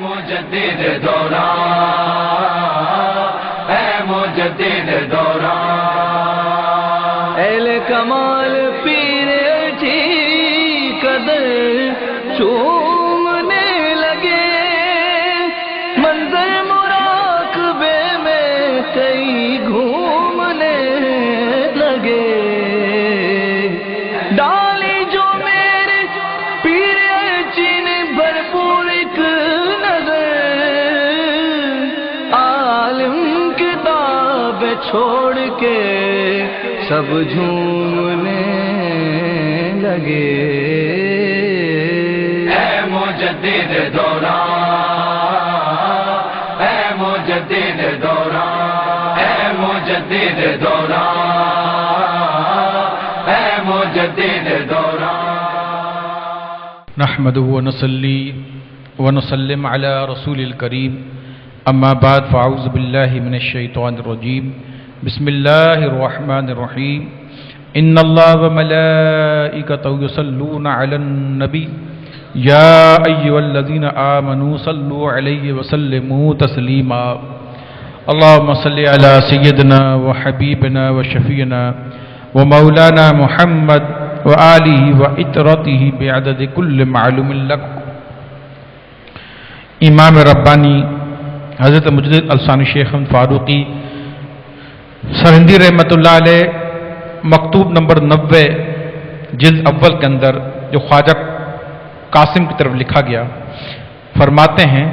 مجدد دوران، اے مجدد دوران، اہل کمال پیر اٹھی قدر چومنے لگے، منظر مراقبے میں کئی گھومنے لگے، ڈالی جو میرے پیر اچھی نے بھرپور ایک نظر، عالم کتاب چھوڑ کے سب جھومنے لگے۔ اے مجدد دوران، اے مجدد دوران، اے مجدد دوران، اے مجدد دوران۔ نحمده ونصلي ونسلم على رسول الكريم، اما بعد فاعوذ بالله من الشيطان الرجيم، بسم الله الرحمن الرحيم، ان الله وملائكته يصلون على النبي يا ايها الذين آمنوا صلوا عليه وسلموا تسليما، اللهم صل على سيدنا وحبيبنا وشفيعنا ومولانا محمد وآلہ وعطرتہ بعدد کل معلوم لک۔ امام ربانی حضرت مجدد الثانی شیخ احمد فاروقی سرہندی رحمۃ اللہ علیہ، مکتوب نمبر 90 جلد اول کے اندر جو خواجہ قاسم کی طرف لکھا گیا، فرماتے ہیں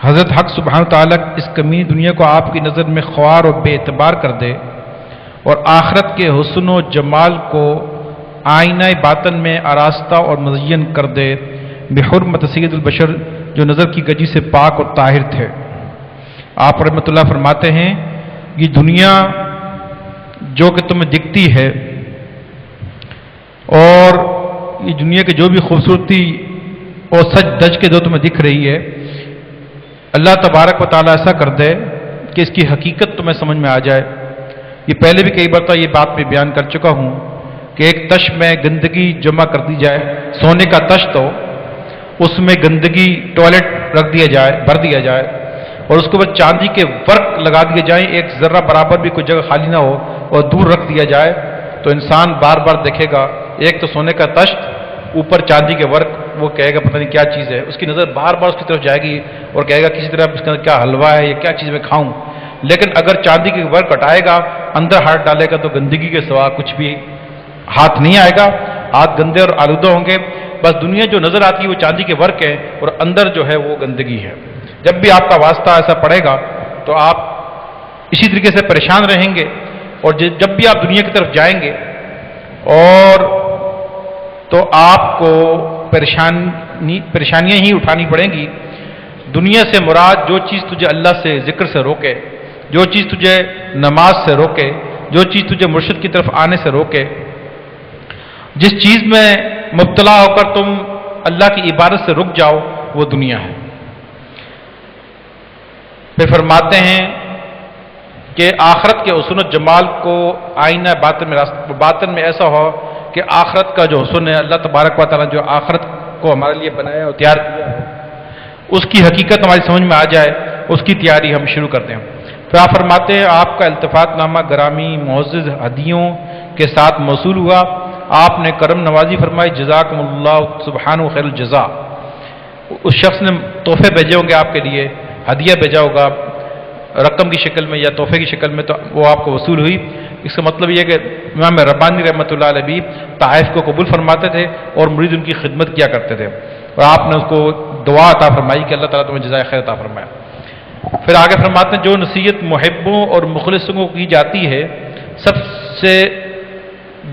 حضرت حق سبحانہ تعالیٰ اس کمینی دنیا کو آپ کی نظر میں خوار اور بے اعتبار کر دے، اور آخرت کے حسن و جمال کو آئینہ باطن میں آراستہ اور مزین کر دے، بحرمت سید البشر جو نظر کی گجی سے پاک اور طاہر تھے۔ آپ رحمۃ اللہ فرماتے ہیں یہ دنیا جو کہ تمہیں دکھتی ہے، اور یہ دنیا کی جو بھی خوبصورتی اور سج دج کے جو تمہیں دکھ رہی ہے، اللہ تبارک و تعالیٰ ایسا کر دے کہ اس کی حقیقت تمہیں سمجھ میں آ جائے۔ یہ پہلے بھی کئی بار یہ بات میں بیان کر چکا ہوں کہ ایک تش میں گندگی جمع کر دی جائے، سونے کا تش تو اس میں گندگی ٹوائلٹ رکھ دیا جائے، بھر دیا جائے، اور اس کے بعد چاندی کے ورق لگا دیے جائیں، ایک ذرہ برابر بھی کوئی جگہ خالی نہ ہو، اور دور رکھ دیا جائے، تو انسان بار بار دیکھے گا ایک تو سونے کا تشت، اوپر چاندی کے ورق، وہ کہے گا پتہ نہیں کیا چیز ہے، اس کی نظر بار بار اس کی طرف جائے گی اور کہے گا کسی طرح اس کے اندر کیا حلوہ ہے یا کیا چیز میں کھاؤں۔ لیکن اگر چاندی کے ورق ہٹائے گا، اندر ہاتھ ڈالے گا، تو گندگی کے سوا کچھ بھی ہاتھ نہیں آئے گا، ہاتھ گندے اور آلودہ ہوں گے۔ بس دنیا جو نظر آتی ہے وہ چاندی کے ورق ہے، اور اندر جو ہے وہ گندگی ہے۔ جب بھی آپ کا واسطہ ایسا پڑے گا تو آپ اسی طریقے سے پریشان رہیں گے، اور جب بھی آپ دنیا کی طرف جائیں گے اور تو آپ کو پریشانیاں ہی اٹھانی پڑیں گی۔ دنیا سے مراد جو چیز تجھے اللہ سے ذکر سے روکے، جو چیز تجھے نماز سے روکے، جو چیز تجھے مرشد کی طرف آنے سے روکے، جس چیز میں مبتلا ہو کر تم اللہ کی عبادت سے رک جاؤ، وہ دنیا ہے۔ پھر فرماتے ہیں کہ آخرت کے حسن و جمال کو آئینہ باطن میں ایسا ہو کہ آخرت کا جو حسن ہے، اللہ تبارک و تعالیٰ جو آخرت کو ہمارے لیے بنایا اور تیار کیا ہے، اس کی حقیقت ہماری سمجھ میں آ جائے، اس کی تیاری ہم شروع کرتے ہیں۔ پھر آپ فرماتے ہیں آپ کا التفات نامہ گرامی معزز ہدیوں کے ساتھ موصول ہوا، آپ نے کرم نوازی فرمائی، جزاکم اللہ سبحانہ خیر الجزا۔ اس شخص نے تحفے بھیجے ہوں گے آپ کے لیے، ہدیہ بھیجا ہوگا رقم کی شکل میں یا تحفے کی شکل میں، تو وہ آپ کو وصول ہوئی۔ اس کا مطلب یہ ہے کہ امام ربانی رحمۃ اللہ علیہ بھی تحائف کو قبول فرماتے تھے اور مرید ان کی خدمت کیا کرتے تھے، اور آپ نے اس کو دعا عطا فرمائی کہ اللہ تعالیٰ تمہیں جزائے خیر عطا فرمائے۔ پھر آگے فرماتے ہیں جو نصیحت محبوں اور مخلصوں کو کی جاتی ہے، سب سے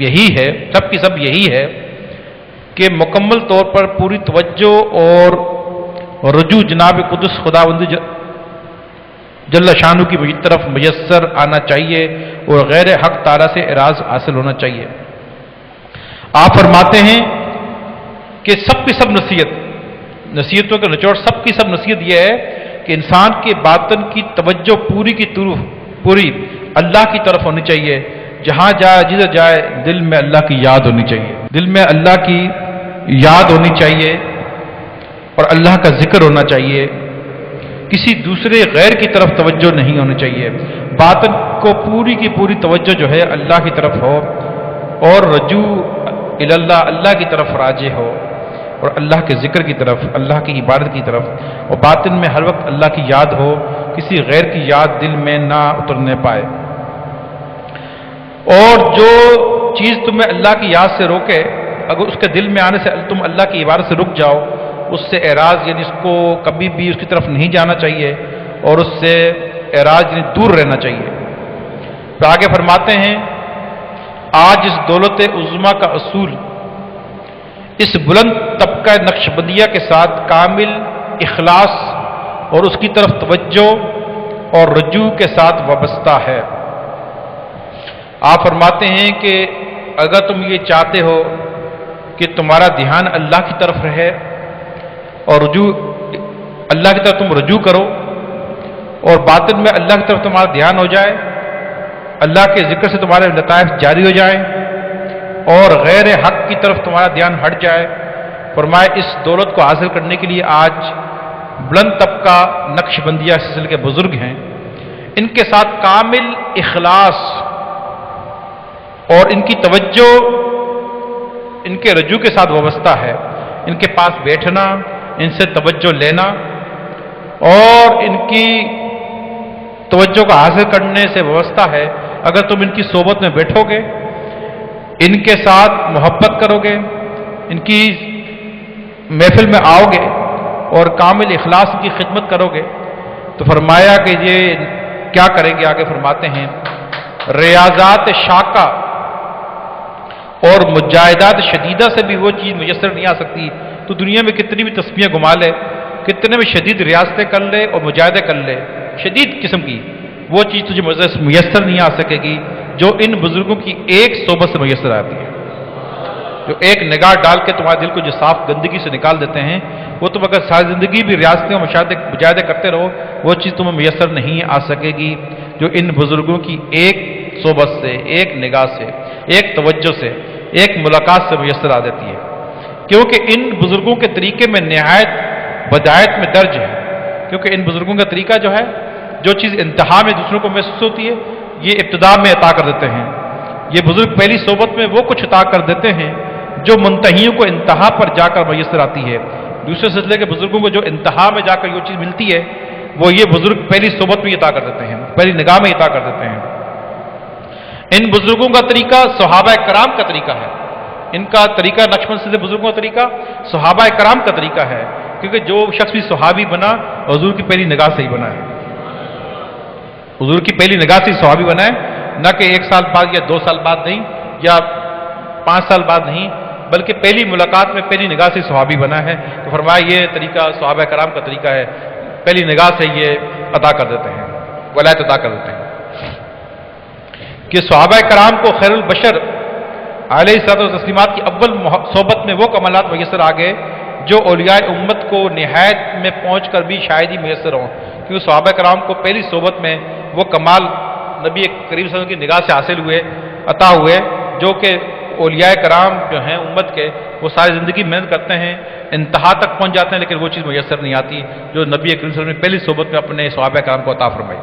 یہی ہے، سب کی سب یہی ہے کہ مکمل طور پر پوری توجہ اور رجوع جناب قدس خداوند جل شانہ کی طرف میسر آنا چاہیے، اور غیر حق تعالیٰ سے اعراض حاصل ہونا چاہیے۔ آپ فرماتے ہیں کہ سب کی سب نصیحتوں کا نچوڑ، سب کی سب نصیحت یہ ہے کہ انسان کے باطن کی توجہ پوری اللہ کی طرف ہونی چاہیے، جہاں جائے جدھر جائے دل میں اللہ کی یاد ہونی چاہیے، دل میں اللہ کی یاد ہونی چاہیے، اور اللہ کا ذکر ہونا چاہیے، کسی دوسرے غیر کی طرف توجہ نہیں ہونی چاہیے، باطن کو پوری کی پوری توجہ جو ہے اللہ کی طرف ہو، اور رجوع اللہ اللہ کی طرف راجع ہو، اور اللہ کے ذکر کی طرف، اللہ کی عبادت کی طرف، اور باطن میں ہر وقت اللہ کی یاد ہو، کسی غیر کی یاد دل میں نہ اترنے پائے۔ اور جو چیز تمہیں اللہ کی یاد سے روکے، اگر اس کے دل میں آنے سے تم اللہ کی عبادت سے رک جاؤ، اس سے اعراض یعنی اس کو کبھی بھی اس کی طرف نہیں جانا چاہیے، اور اس سے اعراض یعنی دور رہنا چاہیے۔ تو آگے فرماتے ہیں، آج اس دولت عظمیٰ کا اصول اس بلند طبقہ نقش بندیہ کے ساتھ کامل اخلاص اور اس کی طرف توجہ اور رجوع کے ساتھ وابستہ ہے۔ آپ فرماتے ہیں کہ اگر تم یہ چاہتے ہو کہ تمہارا دھیان اللہ کی طرف رہے اور رجوع اللہ کی طرف تم رجوع کرو، اور باطن میں اللہ کی طرف تمہارا دھیان ہو جائے، اللہ کے ذکر سے تمہارے لطائف جاری ہو جائیں، اور غیر حق کی طرف تمہارا دھیان ہٹ جائے، فرمائے اس دولت کو حاصل کرنے کے لیے آج بلند طبقہ نقش بندیہ سلسلے کے بزرگ ہیں، ان کے ساتھ کامل اخلاص اور ان کی توجہ ان کے رجوع کے ساتھ وابستہ ہے۔ ان کے پاس بیٹھنا، ان سے توجہ لینا اور ان کی توجہ کو حاصل کرنے سے وابستہ ہے۔ اگر تم ان کی صحبت میں بیٹھو گے، ان کے ساتھ محبت کرو گے، ان کی محفل میں آؤ گے اور کامل اخلاص کی خدمت کرو گے، تو فرمایا کہ یہ کیا کریں گے؟ آگے فرماتے ہیں، ریاضات شاقہ اور مجاہدات شدیدہ سے بھی وہ چیز میسر نہیں آ سکتی۔ تو دنیا میں کتنی بھی تسبیحیں گھما لے، کتنے بھی شدید ریاستیں کر لے اور مجاہدے کر لے شدید قسم کی، وہ چیز تجھے میسر نہیں آ سکے گی جو ان بزرگوں کی ایک صحبت سے میسر آتی ہے، جو ایک نگاہ ڈال کے تمہارے دل کو جو صاف گندگی سے نکال دیتے ہیں، وہ تم اگر ساری زندگی بھی ریاستیں اور مجاہدے کرتے رہو، وہ چیز تمہیں میسر نہیں آ سکے گی جو ان بزرگوں کی ایک صحبت سے، ایک نگاہ سے، ایک توجہ سے، ایک ملاقات سے میسر آ دیتی ہے۔ کیونکہ ان بزرگوں کے طریقے میں نہایت بدایت میں درج ہے، کیونکہ ان بزرگوں کا طریقہ جو ہے، جو چیز انتہا میں دوسروں کو محسوس ہوتی ہے، یہ ابتدا میں عطا کر دیتے ہیں۔ یہ بزرگ پہلی صحبت میں وہ کچھ عطا کر دیتے ہیں جو منتہیوں کو انتہا پر جا کر میسر آتی ہے۔ دوسرے سلسلے کے بزرگوں کو جو انتہا میں جا کر یہ چیز ملتی ہے، وہ یہ بزرگ پہلی صحبت میں عطا کر دیتے ہیں، پہلی نگاہ میں عطا کر دیتے ہیں۔ ان بزرگوں کا طریقہ صحابہ کرام کا طریقہ ہے، ان کا طریقہ نقشبند سلسلے بزرگوں کا طریقہ صحابہ کرام کا طریقہ ہے، کیونکہ جو شخص بھی صحابی بنا حضور کی پہلی نگاہ سے ہی بنا ہے، حضور کی پہلی نگاہ سے ہی صحابی بنا ہے، نہ کہ 1 سال بعد یا 2 سال بعد نہیں، یا 5 سال بعد نہیں، بلکہ پہلی ملاقات میں پہلی نگاہ سے صحابی بنا ہے۔ تو فرمایا یہ طریقہ صحابہ کرام کا طریقہ ہے، پہلی نگاہ سے یہ عطا کر دیتے ہیں، ولایت عطا کر دیتے ہیں کہ صحابہ کرام کو خیر البشر علیہ الصلوۃ والتسلیمات کی اول صحبت میں وہ کمالات میسر آ گئے جو اولیاء امت کو نہایت میں پہنچ کر بھی شاید ہی میسر ہوں، کیونکہ صحابہ کرام کو پہلی صحبت میں وہ کمال نبی کریم صلی اللہ علیہ وسلم کی نگاہ سے حاصل ہوئے، عطا ہوئے، جو کہ اولیاء کرام جو ہیں امت کے، وہ ساری زندگی محنت کرتے ہیں، انتہا تک پہنچ جاتے ہیں، لیکن وہ چیز میسر نہیں آتی جو نبی کریم صلی اللہ علیہ وسلم نے پہلی صحبت میں اپنے صحابہ کرام کو عطا فرمائی۔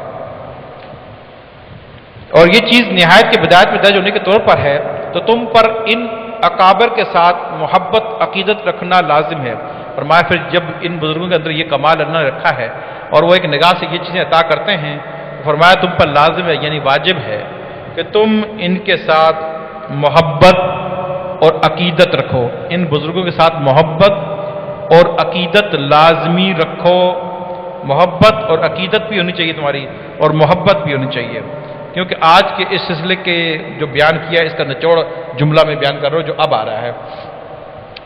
اور یہ چیز نہایت کے بدایت میں درج ہونے کے طور پر ہے، تو تم پر ان اکابر کے ساتھ محبت عقیدت رکھنا لازم ہے۔ فرمایا پھر جب ان بزرگوں کے اندر یہ کمال اللہ نے رکھا ہے اور وہ ایک نگاہ سے یہ چیزیں عطا کرتے ہیں، تو فرمایا تم پر لازم ہے یعنی واجب ہے کہ تم ان کے ساتھ محبت اور عقیدت رکھو، ان بزرگوں کے ساتھ محبت اور عقیدت لازمی رکھو، محبت اور عقیدت بھی ہونی چاہیے تمہاری، اور محبت بھی ہونی چاہیے، کیونکہ آج کے اس سلسلے کے جو بیان کیا اس کا نچوڑ جملہ میں بیان کر رہا ہوں جو اب آ رہا ہے۔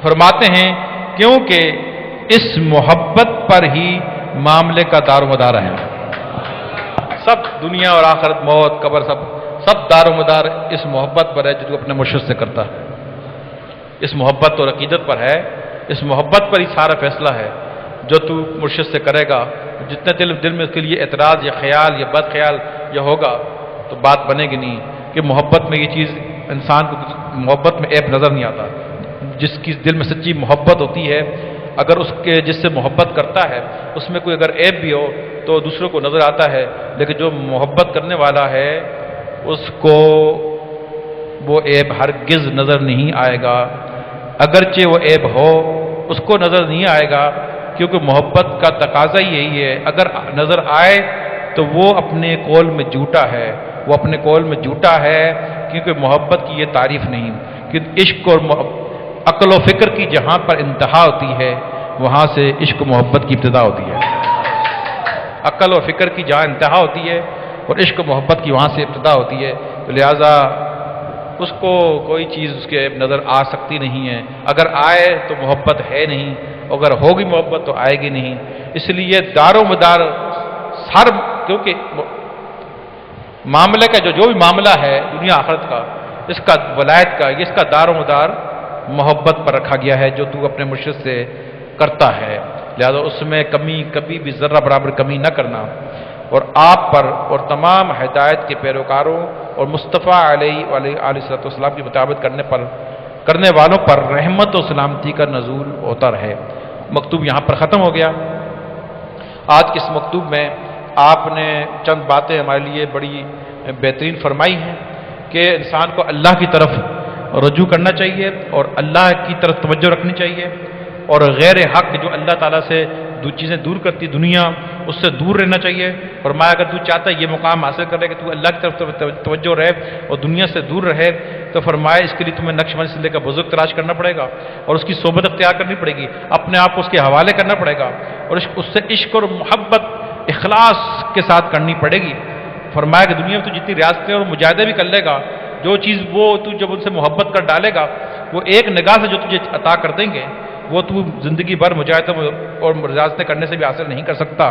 فرماتے ہیں کیونکہ اس محبت پر ہی معاملے کا دار و مدار ہے، سب دنیا اور آخرت، موت، قبر، سب دار و مدار اس محبت پر ہے جو تو اپنے مرشد سے کرتا ہے، اس محبت اور عقیدت پر ہے، اس محبت پر ہی سارا فیصلہ ہے جو تو مرشد سے کرے گا۔ جتنے دل میں اس کے لیے اعتراض یا خیال یا بد خیال یا ہوگا تو بات بنے گی نہیں، کہ محبت میں یہ چیز انسان کو محبت میں عیب نظر نہیں آتا، جس کی دل میں سچی محبت ہوتی ہے اگر اس کے جس سے محبت کرتا ہے اس میں کوئی اگر عیب بھی ہو تو دوسروں کو نظر آتا ہے، لیکن جو محبت کرنے والا ہے اس کو وہ عیب ہرگز نظر نہیں آئے گا، اگرچہ وہ عیب ہو اس کو نظر نہیں آئے گا، کیونکہ محبت کا تقاضا ہی یہی ہے، اگر نظر آئے تو وہ اپنے قول میں جھوٹا ہے، وہ اپنے قول میں جھوٹا ہے، کیونکہ محبت کی یہ تعریف نہیں کہ عشق اور عقل و فکر کی جہاں پر انتہا ہوتی ہے وہاں سے عشق و محبت کی ابتدا ہوتی ہے، عقل و فکر کی جہاں انتہا ہوتی ہے اور عشق و محبت کی وہاں سے ابتدا ہوتی ہے، تو لہٰذا اس کو کوئی چیز اس کے نظر آ سکتی نہیں ہے، اگر آئے تو محبت ہے نہیں، اگر ہوگی محبت تو آئے گی نہیں، اس لیے دار و مدار ہر کیونکہ معاملے کا جو بھی معاملہ ہے دنیا آخرت کا، اس کا ولایت کا، اس کا دار و مدار محبت پر رکھا گیا ہے جو تو اپنے مرشد سے کرتا ہے، لہذا اس میں کمی کبھی بھی ذرہ برابر کمی نہ کرنا، اور آپ پر اور تمام ہدایت کے پیروکاروں اور مصطفیٰ علیہ السلام کی مطابقت کرنے والوں پر رحمت و سلامتی کا نزول ہوتا رہے۔ مکتوب یہاں پر ختم ہو گیا۔ آج کے اس مکتوب میں آپ نے چند باتیں ہمارے لیے بڑی بہترین فرمائی ہیں کہ انسان کو اللہ کی طرف رجوع کرنا چاہیے اور اللہ کی طرف توجہ رکھنی چاہیے، اور غیر حق جو اللہ تعالیٰ سے دو چیزیں دور کرتی دنیا اس سے دور رہنا چاہیے۔ فرمایا اگر تو چاہتا ہے یہ مقام حاصل کرے کہ تو اللہ کی طرف توجہ رہے اور دنیا سے دور رہے، تو فرمایا اس کے لیے تمہیں نقش بند سلسلے کا بزرگ تلاش کرنا پڑے گا اور اس کی صحبت اختیار کرنی پڑے گی، اپنے آپ کو اس کے حوالے کرنا پڑے گا اور اس سے عشق اور محبت اخلاص کے ساتھ کرنی پڑے گی۔ فرمایا کہ دنیا میں تو جتنی ریاستیں اور مجاہدے بھی کر لے گا، جو چیز وہ تو جب ان سے محبت کر ڈالے گا وہ ایک نگاہ سے جو تجھے عطا کر دیں گے وہ تو زندگی بھر مجاہدے اور ریاستیں کرنے سے بھی حاصل نہیں کر سکتا،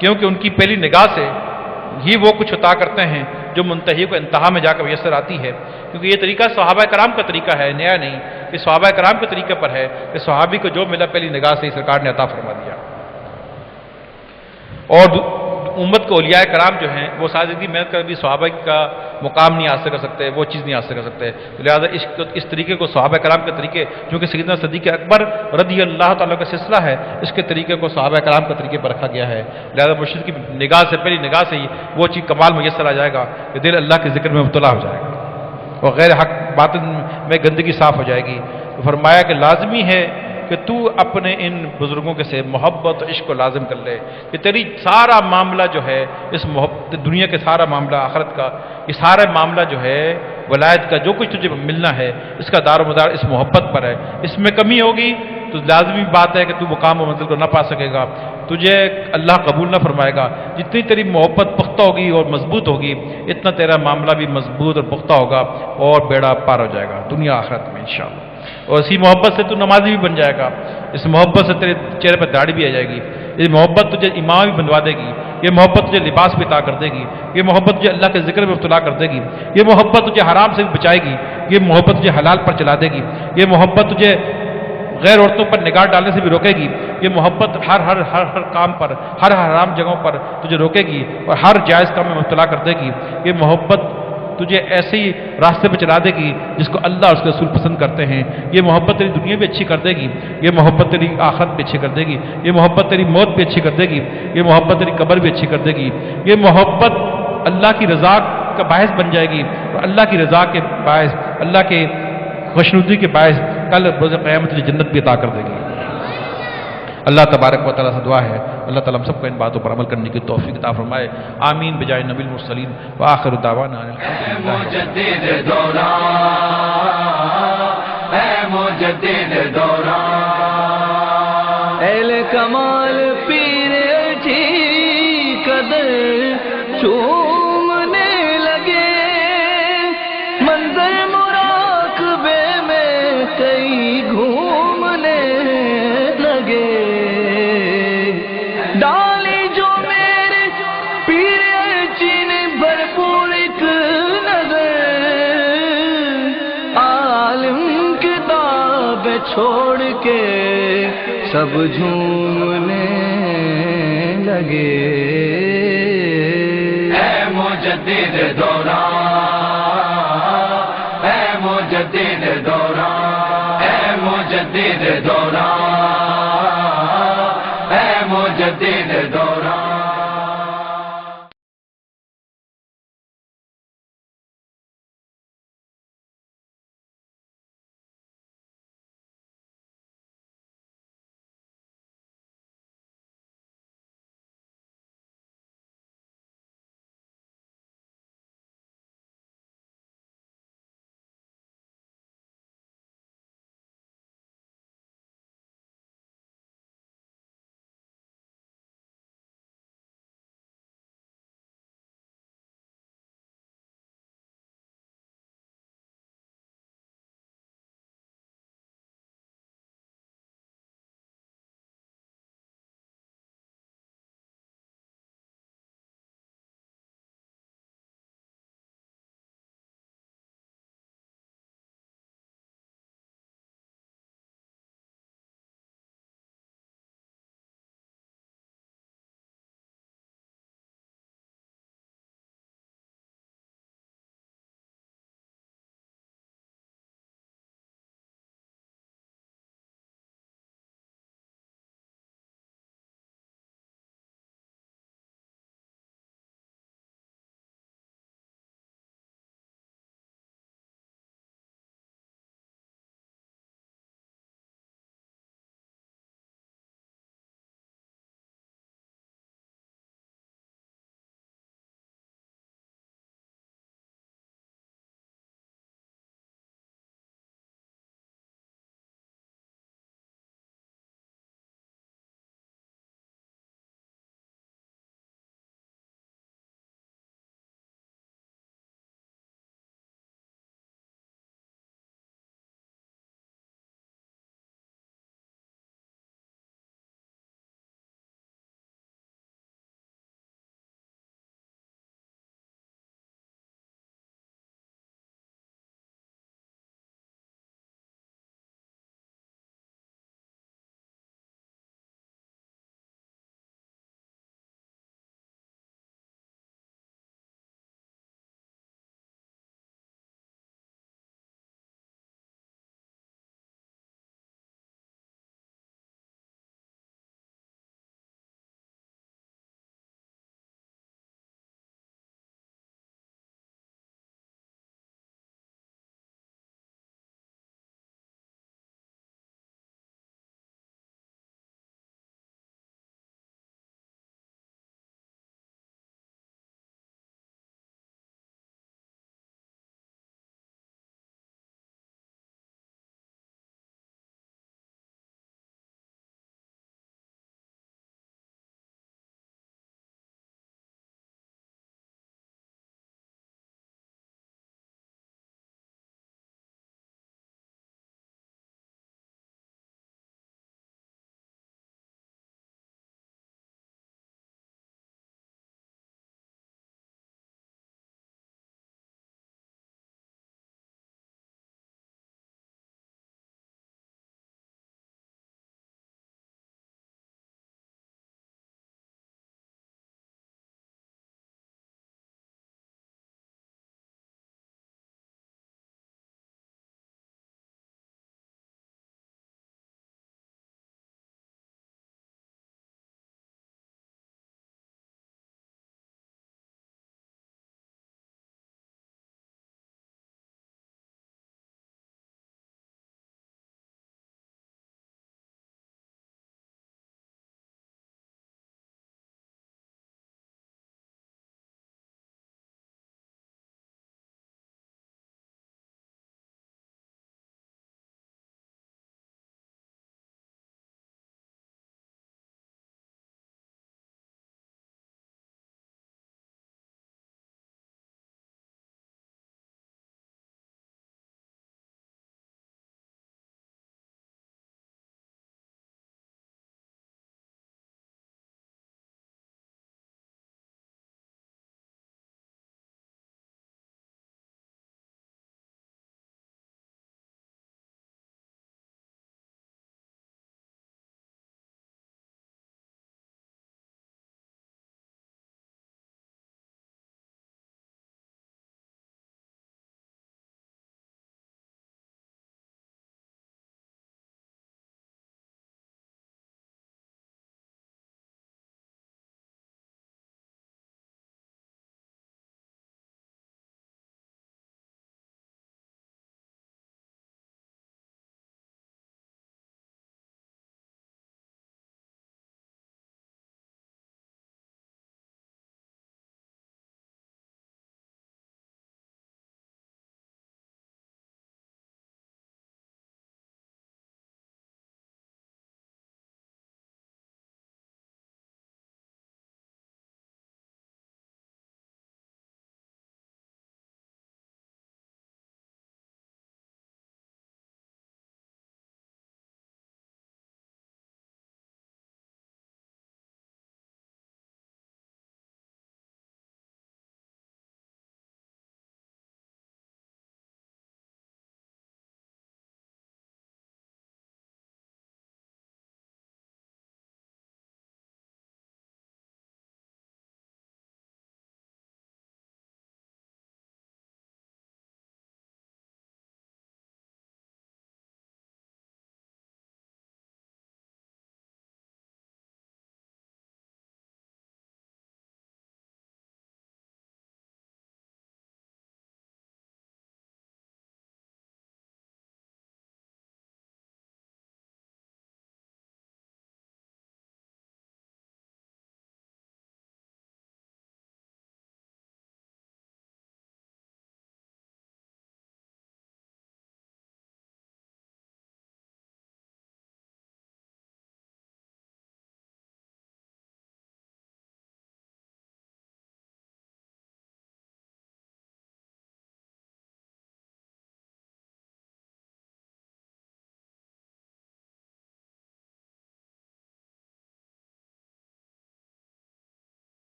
کیونکہ ان کی پہلی نگاہ سے ہی وہ کچھ عطا کرتے ہیں جو منتہی کو انتہا میں جا کر میسر آتی ہے، کیونکہ یہ طریقہ صحابہ کرام کا طریقہ ہے، نیا نہیں، یہ صحابہ کرام کے طریقے پر ہے کہ صحابی کو جو ملا پہلی نگاہ سے ہی سرکار نے عطا فرما دیا، اور امت کو اولیاء کرام جو ہیں وہ ساری زندگی محنت کر بھی صحابہ کا مقام نہیں حاصل کر سکتے، وہ چیز نہیں حاصل کر سکتے، تو لہٰذا اس طریقے کو صحابہ کرام کے طریقے چونکہ سیدنا صدیق اکبر رضی اللہ تعالیٰ کا سلسلہ ہے، اس کے طریقے کو صحابہ کرام کے طریقے پر رکھا گیا ہے، لہٰذا مرشد کی نگاہ سے پہلی نگاہ سے ہی وہ چیز کمال میسر آ جائے گا کہ دل اللہ کے ذکر میں مبتلا ہو جائے گا اور غیر حق باطن میں گندگی صاف ہو جائے گی۔ تو فرمایا کہ لازمی ہے کہ تو اپنے ان بزرگوں کے سے محبت و عشق کو لازم کر لے کہ تیری سارا معاملہ جو ہے اس محبت دنیا کے سارا معاملہ آخرت کا یہ سارا معاملہ جو ہے ولایت کا جو کچھ تجھے ملنا ہے اس کا دار و مدار اس محبت پر ہے، اس میں کمی ہوگی تو لازمی بات ہے کہ تو مقام و منزل کو نہ پا سکے گا، تجھے اللہ قبول نہ فرمائے گا، جتنی تیری محبت پختہ ہوگی اور مضبوط ہوگی اتنا تیرا معاملہ بھی مضبوط اور پختہ ہوگا اور بیڑا پار ہو جائے گا دنیا آخرت میں انشاءاللہ، اور اسی محبت سے تو نمازی بھی بن جائے گا، اس محبت سے تیرے چہرے پر داڑھی بھی آ جائے گی، یہ محبت تجھے امام بھی بنوا دے گی، یہ محبت تجھے لباس بھی عطا کر دے گی، یہ محبت تجھے اللہ کے ذکر میں مبتلا کر دے گی، یہ محبت تجھے حرام سے بھی بچائے گی، یہ محبت تجھے حلال پر چلا دے گی، یہ محبت تجھے غیر عورتوں پر نگاہ ڈالنے سے بھی روکے گی، یہ محبت ہر کام پر ہر حرام جگہوں پر تجھے روکے گی اور ہر جائز کام میں مبتلا کر دے گی، یہ محبت تجھے ایسے ہی راستے پہ چلا دے گی جس کو اللہ اور اس کے رسول پسند کرتے ہیں، یہ محبت تیری دنیا بھی اچھی کر دے گی، یہ محبت تیری آخرت بھی اچھی کر دے گی، یہ محبت تیری موت بھی اچھی کر دے گی، یہ محبت تیری قبر بھی اچھی کر دے گی، یہ محبت اللہ کی رضا کا باعث بن جائے گی اور اللہ کی رضا کے باعث اللہ کے خوشنودی کے باعث کل روز قیامت تجھے جنت بھی عطا کر دے گی۔ اللہ تبارک و تعالیٰ سے دعا ہے اللہ تعالیٰ ہم سب کو ان باتوں پر عمل کرنے کی توفیق عطا فرمائے، آمین بجائے نبی المرسلین وآخر دعوانا مجدد دوران اے مجدد دوران اہل کمال پیر اٹھی قدر چومنے لگے، منظر مراقبے میں کئی گھومنے لگے، ڈالی جو میرے پیر اچی نے بھرپور ایک نظر، عالم کتاب چھوڑ کے سب جھومنے لگے، اے مجدد دوران اے مجدد دوران اے مجدد دوران مجدد